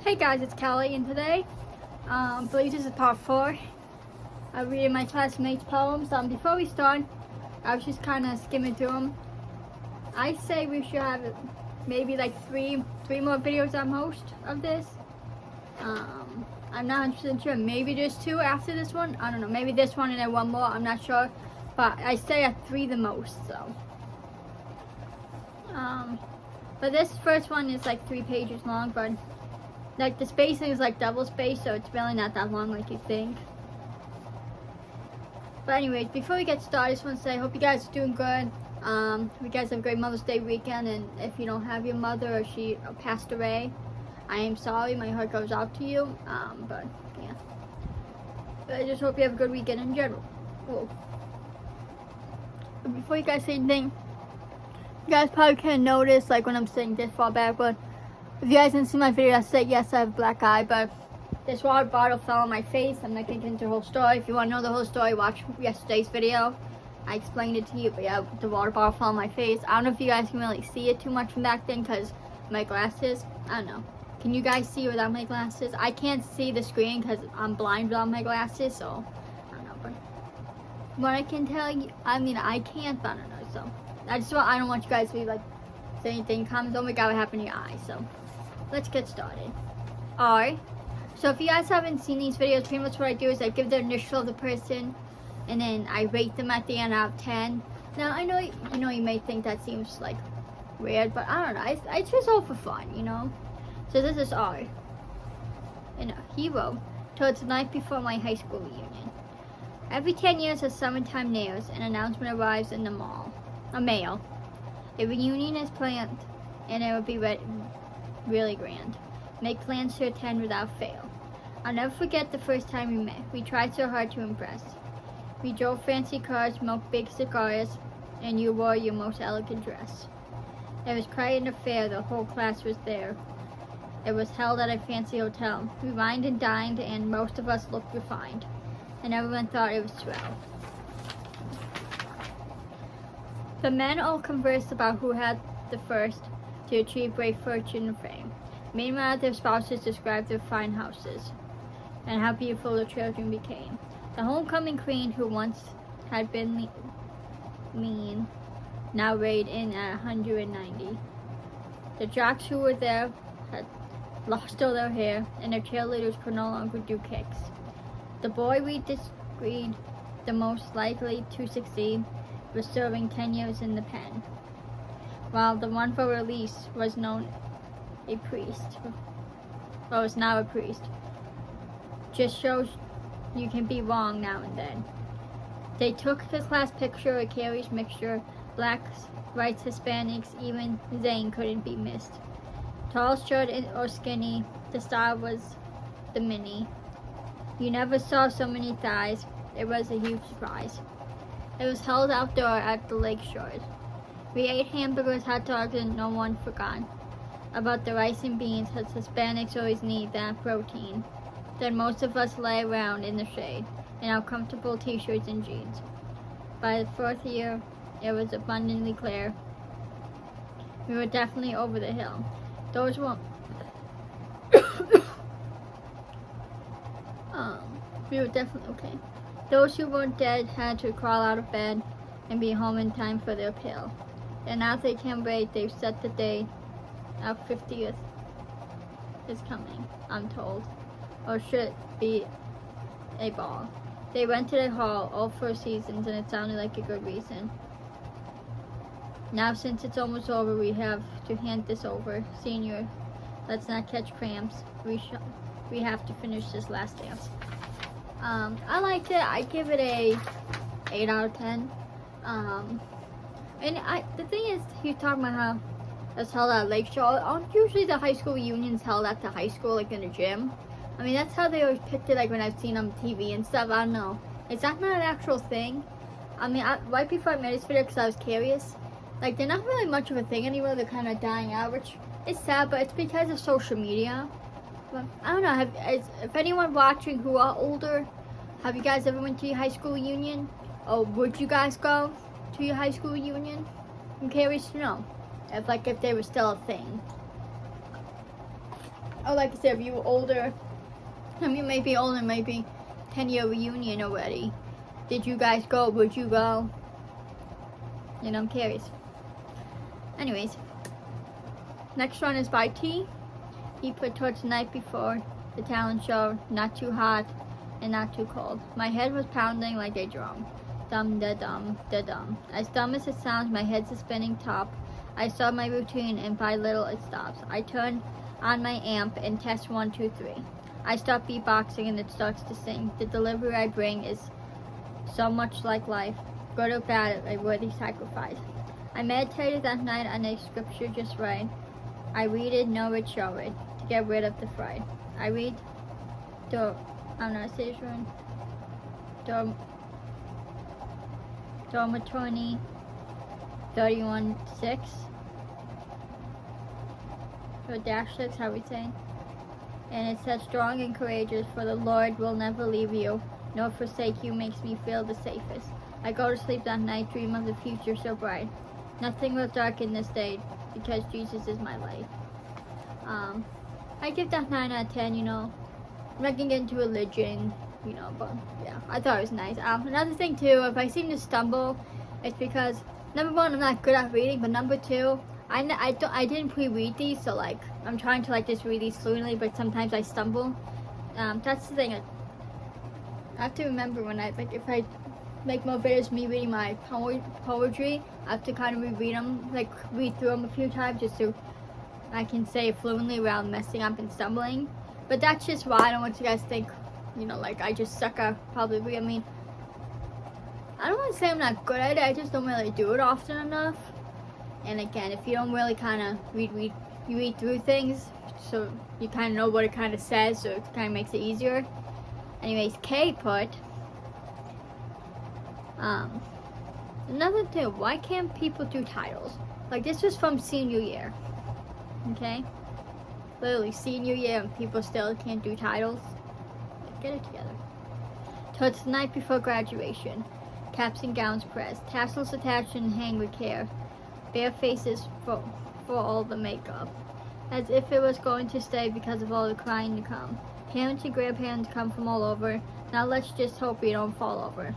Hey guys, it's Kelly, and today, I believe this is part 4. I'm reading my classmates' poems. Before we start, I was just kind of skimming through them. I say we should have maybe like three more videos at most of this. I'm not 100% sure. Maybe just 2 after this one. I don't know. Maybe this one and then 1 more. I'm not sure. But I say at 3 the most. So, but this first one is like 3 pages long, but like the spacing is like double space, so it's really not that long like you think. But anyways, before we get started, I just want to say I hope you guys are doing good. You guys have a great Mother's Day weekend, and if you don't have your mother or she passed away, I am sorry. My heart goes out to you. But yeah, but I just hope you have a good weekend in general. Whoa. But before you guys say anything, you guys probably can't notice like when I'm sitting this far back, but if you guys didn't see my video, I said yes, I have a black eye, but this water bottle fell on my face. I'm not going to get into the whole story. If you want to know the whole story, watch yesterday's video. I explained it to you, but yeah, the water bottle fell on my face. I don't know if you guys can really see it too much from back then because my glasses, I don't know. Can you guys see without my glasses? I can't see the screen because I'm blind without my glasses, so I don't know. But what I can tell you, I mean, I can't, but I don't know. So I don't want you guys to be like, say anything, comments, oh my god, what happened to your eyes, so. Let's get started. Alright, so if you guys haven't seen these videos, pretty much what I do is I give the initial of the person, and then I rate them at the end out of 10. Now I know you may think that seems like weird, but I don't know. It's just all for fun, you know. So this is R. And he wrote, towards the night before my high school reunion. Every 10 years as summertime nears, an announcement arrives in the mail. A reunion is planned, and it will be really grand. Make plans to attend without fail. I'll never forget the first time we met. We tried so hard to impress. We drove fancy cars, smoked big cigars, and you wore your most elegant dress. It was quite an affair. The whole class was there. It was held at a fancy hotel. We wined and dined, and most of us looked refined, and everyone thought it was swell. The men all conversed about who had the first to achieve great fortune and fame. Meanwhile, their spouses described their fine houses and how beautiful their children became. The homecoming queen, who once had been lean, now weighed in at 190. The jocks who were there had lost all their hair, and their cheerleaders could no longer do kicks. The boy we disagreed the most likely to succeed was serving 10 years in the pen, while the one for release was now a priest. Just shows you can be wrong now and then. They took the class picture, a Carrie's mixture, blacks, whites, Hispanics, even Zane couldn't be missed. Tall, short, or skinny, the style was the mini. You never saw so many thighs. It was a huge surprise. It was held outdoor at the lake shores. We ate hamburgers, hot dogs, and no one forgot about the rice and beans, as Hispanics always need that protein. Then most of us lay around in the shade, in our comfortable t-shirts and jeans. By the 4th year, it was abundantly clear. We were definitely over the hill. Those were we were definitely okay. Those who weren't dead had to crawl out of bed and be home in time for their pill. And now they can't wait. They've set the date. Our 50th is coming, I'm told. Or should be a ball. They rented a hall, all 4 seasons, and it sounded like a good reason. Now since it's almost over, we have to hand this over. Senior, let's not catch cramps. We have to finish this last dance. I liked it. I give it a 8 out of 10. And the thing is, he's talking about how it's held at Lake Shore. Usually the high school reunions held at the high school, like in a gym. I mean, that's how they always picked it, like when I've seen on TV and stuff. I don't know. Is that not an actual thing? I mean, right before I made this video, because I was curious, like they're not really much of a thing anymore. They're kind of dying out, which is sad, but it's because of social media. But I don't know. If anyone watching who are older, have you guys ever went to your high school reunion? Or would you guys go to your high school reunion? I'm curious to know if they were still a thing. or like I said, if you were older, I mean, maybe older, maybe 10-year reunion already. Did you guys go? Would you go? You know, I'm curious. Anyways, next one is by T. He put towards the night before the talent show, not too hot and not too cold. My head was pounding like a drum. Dum da dum da dum. As dumb as it sounds, my head's a spinning top. I start my routine and by little it stops. I turn on my amp and test 1, 2, 3. I start beatboxing and it starts to sing. The delivery I bring is so much like life, good or bad, a worthy sacrifice. I meditated that night on a scripture just right. I read it, know it, show it, to get rid of the fright. I read I'm not saying this one. Dormitory 31:6. Or -6, how we say. And it says, strong and courageous, for the Lord will never leave you, nor forsake you, makes me feel the safest. I go to sleep that night, dream of the future so bright. Nothing will darken this day, because Jesus is my light. I give that 9 out of 10, you know. I'm not gonna get into religion, you know, but yeah, I thought it was nice. Another thing too, if I seem to stumble, it's because, number one, I'm not good at reading, but number two, I didn't pre-read these, so like, I'm trying to like just read these fluently, but sometimes I stumble. That's the thing. I have to remember when if I make more videos of me reading my poetry, I have to kind of reread them, like read through them a few times just so I can say it fluently without messing up and stumbling. But that's just why I don't want you guys to think, you know, like I just suck at probably. I mean, I don't want to say I'm not good at it, I just don't really do it often enough. And again, if you don't really kind of you read through things, so you kind of know what it kind of says, so it kind of makes it easier. Anyways, K put, another thing, why can't people do titles? Like, this was from senior year, okay? Literally, senior year, and people still can't do titles. Get it together. Towards the night before graduation, caps and gowns pressed, tassels attached and hang with care, bare faces for all the makeup, as if it was going to stay because of all the crying to come. Parents and grandparents come from all over. Now let's just hope we don't fall over.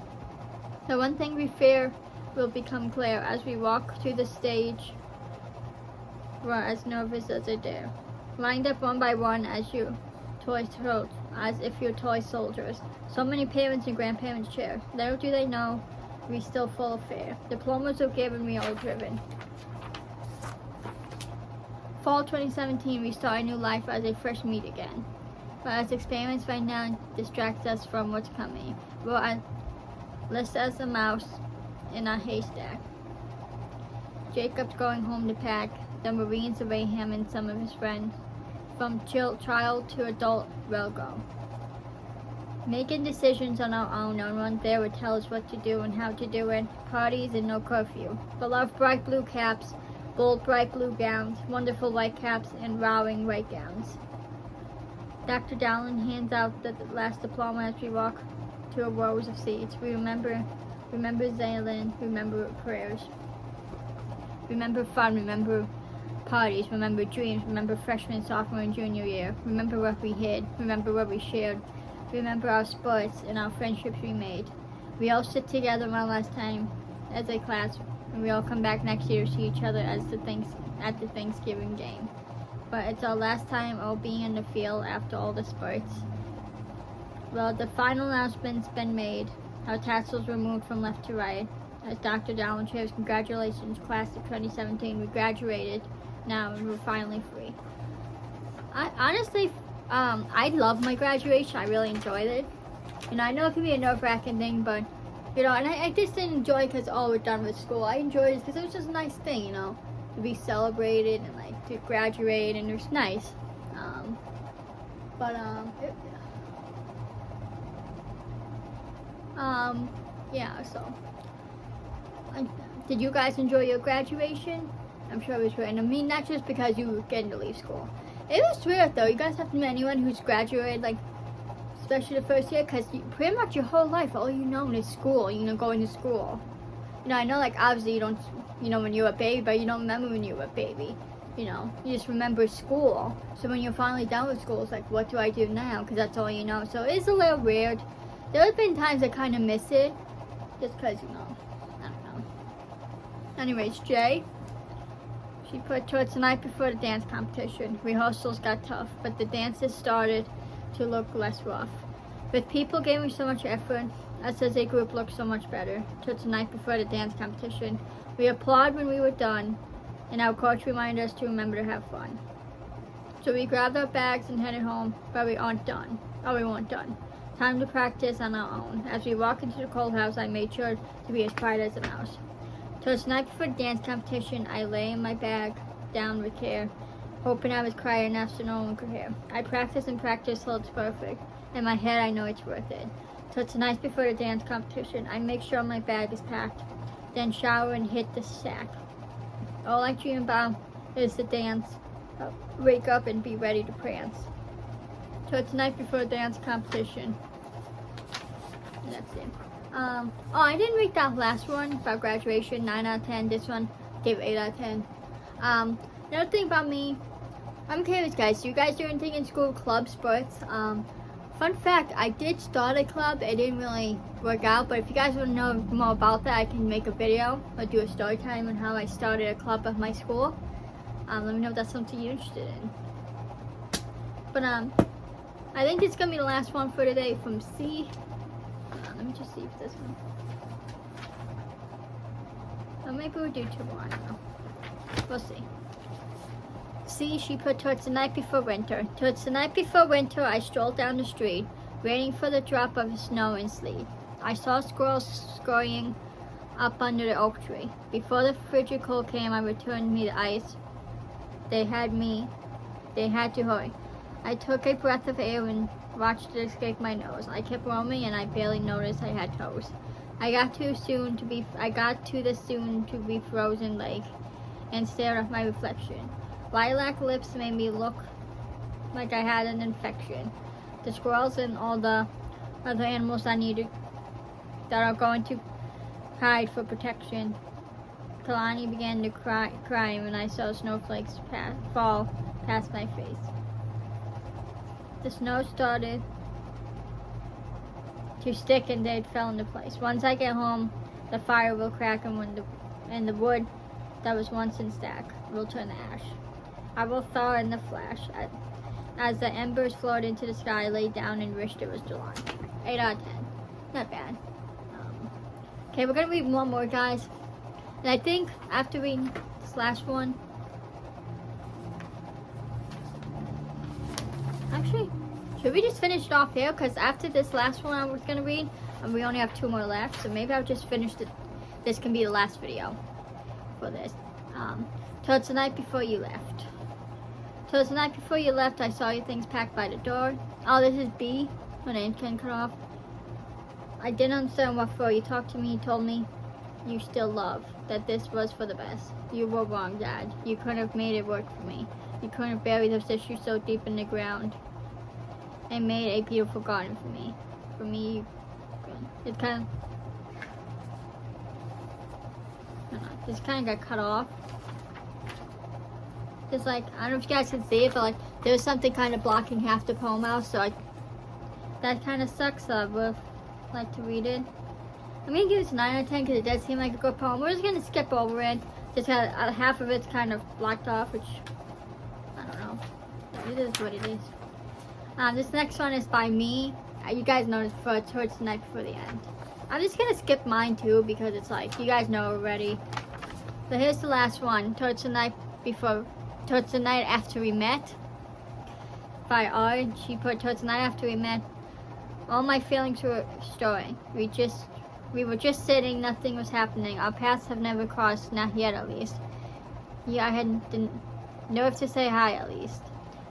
The one thing we fear will become clear as we walk through the stage. We're as nervous as a dare. Lined up one by one as you toy throat, as if you're toy soldiers. So many parents and grandparents cheer. Little do they know, we still full of fear. Diplomas are given, we all driven. Fall 2017, we start a new life as a fresh meet again. But as experience right now distracts us from what's coming, we're as list as a mouse in a haystack. Jacob's going home to pack. The Marines away him and some of his friends. From child to adult, we'll go. Making decisions on our own, no one there would tell us what to do and how to do it. Parties and no curfew. Beloved bright blue caps, bold bright blue gowns, wonderful white caps, and rowing white gowns. Dr. Dowling hands out the last diploma as we walk to a rows of seats. We remember Zaylin, remember prayers. Remember fun, remember parties, remember dreams, remember freshman, sophomore, and junior year. Remember what we hid, remember what we shared. Remember our sports and our friendships we made. We all sit together one last time as a class, and we all come back next year to see each other at the Thanksgiving game. But it's our last time all being in the field after all the sports. Well, the final announcement's been made. Our tassels were moved from left to right. As Dr. Dowling shares, congratulations, class of 2017. We graduated now and we're finally free. I love my graduation. I really enjoyed it. You know, I know it can be a nerve-wracking thing, but, you know, and I just didn't enjoy it because, oh, we're done with school. I enjoyed it because it was just a nice thing, you know, to be celebrated and, like, to graduate, and it was nice. Yeah, so. Did you guys enjoy your graduation? I'm sure it was great. And I mean, not just because you were getting to leave school. It was weird though. You guys have to meet anyone who's graduated, like, especially the first year, because pretty much your whole life, all you know is school, you know, going to school. You know, I know, like, obviously you don't, you know, when you were a baby, but you don't remember when you were a baby. you know, you just remember school. So when you're finally done with school, it's like, what do I do now? Because that's all you know. So it's a little weird. There have been times I kind of miss it, just because, you know, I don't know. Anyways, Jay, she put towards the night before the dance competition. Rehearsals got tough, but the dances started to look less rough. With people giving so much effort, us as a group looked so much better. Towards the night before the dance competition, we applauded when we were done, and our coach reminded us to remember to have fun. So we grabbed our bags and headed home, but we weren't done. Time to practice on our own. As we walked into the cold house, I made sure to be as quiet as a mouse. Towards the night before the dance competition, I lay in my bag down with care, hoping I was quiet enough so no one could hear. I practice and practice till it's perfect. In my head, I know it's worth it. Towards the night before the dance competition, I make sure my bag is packed, then shower and hit the sack. All I dream about is the dance, wake up and be ready to prance. Towards the night before the dance competition. That's it. Oh, I didn't read that last one about graduation, 9 out of 10. This one gave 8 out of 10. Another thing about me, I'm curious, guys. Do you guys do anything in school, club, sports? Fun fact, I did start a club. It didn't really work out, but if you guys want to know more about that, I can make a video or do a story time on how I started a club at my school. Let me know if that's something you're interested in. But I think this is gonna be the last one for today from C. Let me just see if this one. Or maybe we'll do 2 more. I don't know. We'll see. See, she put towards the night before winter. Towards the night before winter, I strolled down the street, waiting for the drop of snow and sleet. I saw squirrels scurrying up under the oak tree. Before the frigid cold came, I returned me the ice. They had to hurry. I took a breath of air and watched it escape my nose. I kept roaming and I barely noticed I had toes. I got to the soon to be frozen lake and stared at my reflection. Lilac lips made me look like I had an infection. The squirrels and all the other animals I needed that are going to hide for protection. Kalani began to cry when I saw snowflakes fall past my face. The snow started to stick and they fell into place. Once I get home, the fire will crack and the wood that was once in stack will turn to ash. I will thaw in the flash. As the embers floated into the sky, I laid down and wished it was July. 8 out of 10. Not bad. Okay, we're going to read one more, guys. And I think after reading this last one, actually, should we just finish it off here? Because after this last one I was going to read, and we only have 2 more left, so maybe I'll just finish it. This can be the last video for this. Towards the night before you left. Towards the night before you left, I saw your things packed by the door. Oh, this is B, when I can cut off. I didn't understand what for. You talked to me, you told me you still love, that this was for the best. You were wrong, Dad. You couldn't have made it work for me. You couldn't have buried those issues so deep in the ground and made a beautiful garden for me. For me, it kind of, I don't know, this kind of got cut off. Just like, I don't know if you guys can see it, but like, there's something kind of blocking half the poem out, so like, that kind of sucks. I would like to read it. I'm gonna give this 9 out of 10 because it does seem like a good poem. We're just gonna skip over it. Just half of it's kind of blocked off, which, I don't know. It is what it is. This next one is by me. You guys know this towards the night before the end. I'm just gonna skip mine too because it's like, you guys know already. So here's the last one, towards the night after we met. By R, she put towards the night after we met. All my feelings were stirring. We were just sitting, nothing was happening. Our paths have never crossed, not yet at least. Yeah, I had the nerve to say hi at least.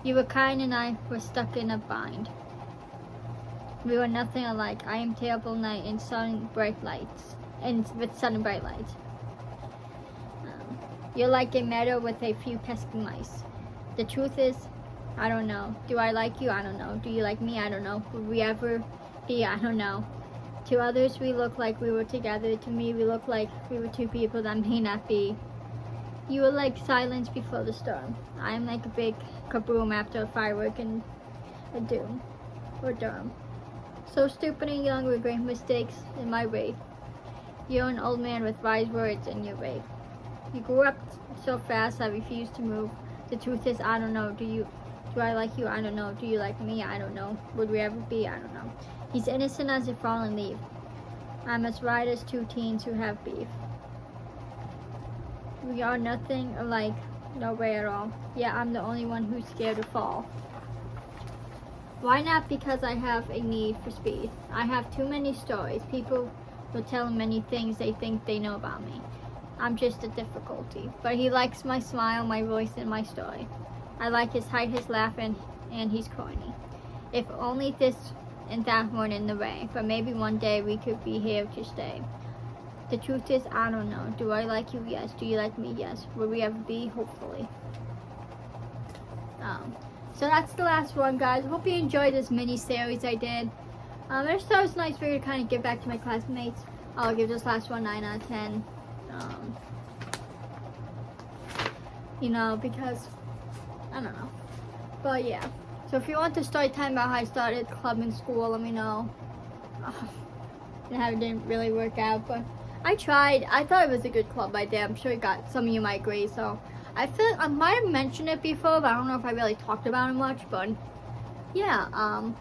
You were kind and I were stuck in a bind. We were nothing alike. I am terrible night in sun bright lights, and with sun and bright lights. You're like a meadow with a few pesky mice. The truth is, I don't know. Do I like you? I don't know. Do you like me? I don't know. Will we ever be? I don't know. To others, we look like we were together. To me, we look like we were 2 people that may not be. You are like silence before the storm. I am like a big kaboom after a firework in a doom or Durham. So stupid and young with great mistakes in my way. You're an old man with wise words in your way. You grew up so fast I refuse to move. The truth is I don't know. Do I like you? I don't know. Do you like me? I don't know. Would we ever be? I don't know. He's innocent as a fallen leaf. I'm as right as two teens who have beef. We are nothing alike, no way at all. Yeah, I'm the only one who's scared to fall. Why not? Because I have a need for speed. I have too many stories. People will tell many things they think they know about me. I'm just a difficulty. But he likes my smile, my voice, and my story. I like his height, his laugh, and he's corny. If only this and that weren't in the way. But maybe one day we could be here to stay. The truth is, I don't know. Do I like you? Yes. Do you like me? Yes. Will we ever be? Hopefully. So that's the last one, guys. Hope you enjoyed this mini series I did. I just thought it was a nice video to kind of give back to my classmates. I'll give this last one 9 out of 10. You know, because I don't know. But yeah. So if you want the story time about how I started club in school, let me know. And how it didn't really work out, but I tried. I thought it was a good club idea. I'm sure some of you might agree. So I feel like I might have mentioned it before, but I don't know if I really talked about it much. But yeah.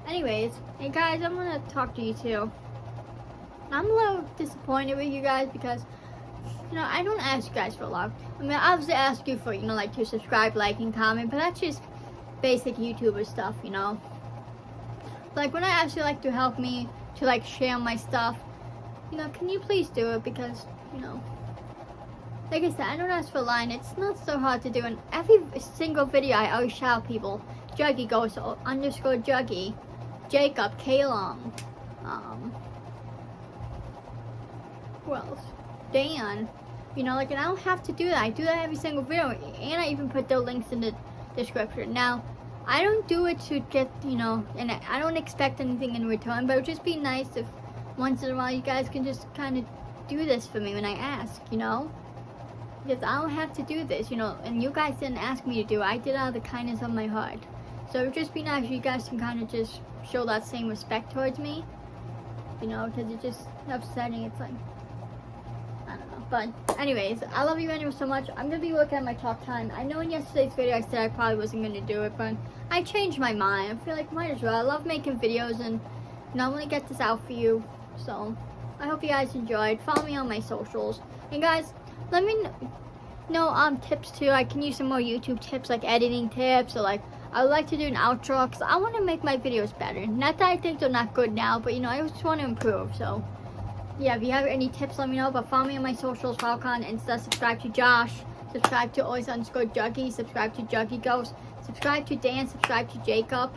Anyways, hey guys, I'm gonna talk to you too. I'm a little disappointed with you guys because, you know, I don't ask you guys for a lot. I mean, I obviously ask you for, you know, like to subscribe, like, and comment, but that's just basic YouTuber stuff, you know. Like when I ask you like to help me to like share my stuff, you know, can you please do it? Because, you know, like I said, I don't ask for a line. It's not so hard to do. And every single video I always shout people. Juggy goes underscore Juggy, Jacob, Kalum, who else? Dan. You know, like, and I don't have to do that. I do that every single video, and I even put the links in the description. Now, I don't do it to get, you know, and I don't expect anything in return, but it would just be nice if once in a while you guys can just kind of do this for me when I ask, you know? Because I don't have to do this, you know, and you guys didn't ask me to do it. I did it out of the kindness of my heart. So it would just be nice if you guys can kind of just show that same respect towards me, you know, because it's just upsetting. It's like, I don't know. But anyways, I love you anyway so much. I'm going to be looking at my talk time. I know in yesterday's video I said I probably wasn't going to do it, but I changed my mind. I feel like might as well. I love making videos and I want to get this out for you. So I hope you guys enjoyed. Follow me on my socials. And guys, let me know tips too. I can use some more YouTube tips, like editing tips, or like I would like to do an outro because I want to make my videos better. Not that I think they're not good now, but you know, I just want to improve. So yeah, if you have any tips, let me know. But follow me on my socials, Falcon, Insta, subscribe to Josh, subscribe to always_Juggy, subscribe to Juggy Ghost, subscribe to Dan, subscribe to Jacob,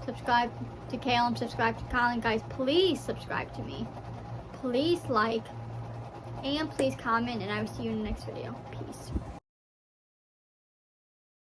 subscribe to Caleb, subscribe to Colin. Guys, please subscribe to me. Please like, and please comment, and I will see you in the next video. Peace.